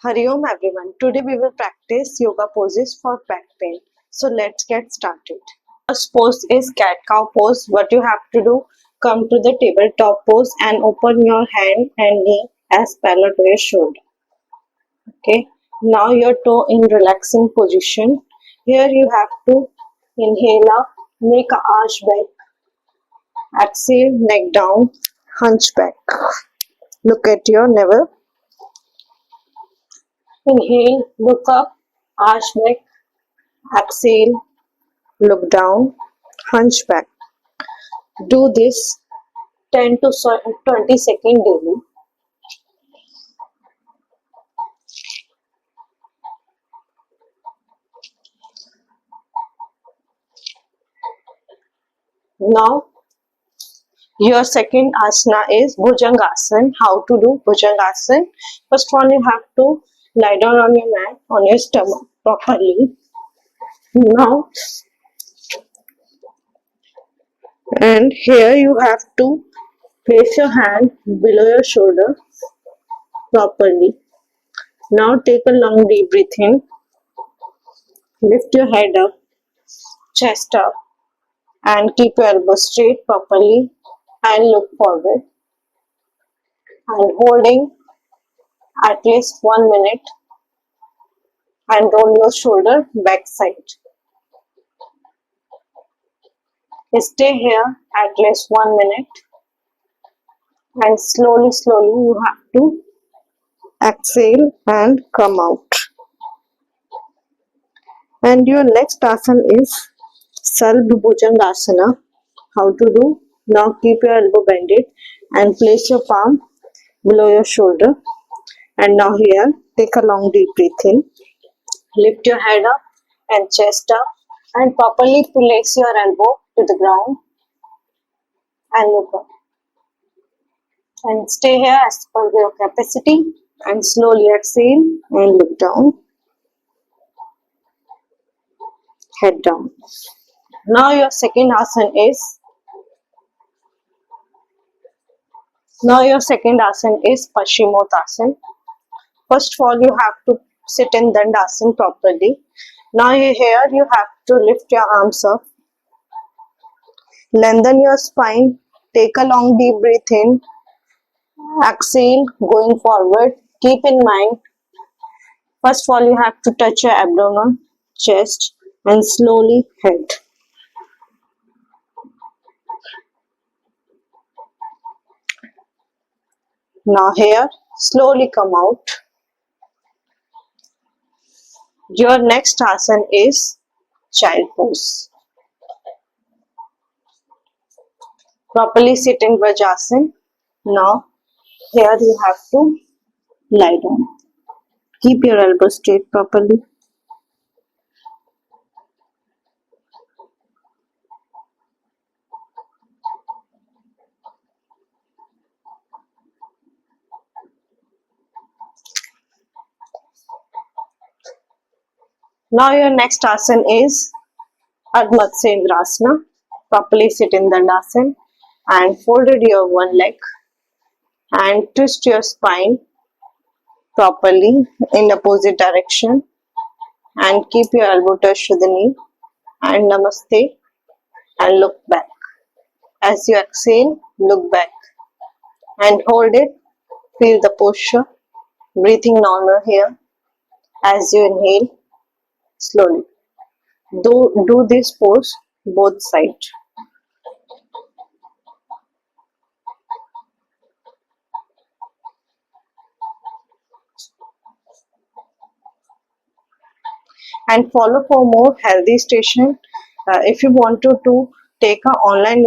Hari Om everyone. Today we will practice yoga poses for back pain. So let's get started. First pose is cat cow pose. What you have to do, come to the tabletop pose and open your hand and knee as parallel to your shoulder. Okay. Now your toe in relaxing position. Here you have to inhale up, make a arch back, exhale, neck down, hunch back. Look at your navel. Inhale, look up, arch back, exhale, look down, hunch back. Do this 10 to 20 seconds daily. Now, your second asana is Bhujangasana. How to do Bhujangasana? First one, you have to lie down on your mat, on your stomach properly. Now, and here you have to place your hand below your shoulder properly. Now take a long deep breath in. Lift your head up, chest up, and keep your elbows straight properly and look forward. And holding at least 1 minute and roll your shoulder back side. Stay here at least 1 minute and slowly you have to exhale and come out. And your next asana is Sarva Bhujangasana. How to do? Now keep your elbow bended and place your palm below your shoulder. And now here, take a long deep breath in. Lift your head up and chest up and properly place your elbow to the ground and look up. And stay here as per your capacity and slowly exhale and look down. Head down. Now your second asana is Paschimottanasana. First of all, you have to sit in Dandasana properly. Now here you have to lift your arms up. Lengthen your spine. Take a long deep breath in. Exhale, going forward. Keep in mind, first of all, you have to touch your abdomen, chest, and slowly head. Now here, slowly come out. Your next asana is child pose. Properly sit in Vajrasana. Now here you have to lie down. Keep your elbows straight properly. Now your next asana is Ardha Matsyendrasana. Properly sit in Dandasana and folded your one leg and twist your spine properly in opposite direction and keep your elbow touched to the knee and namaste and look back. As you exhale, look back and hold it. Feel the posture. Breathing normal here. As you inhale, slowly. Do this pose both sides. And follow for more healthy station. If you want to take an online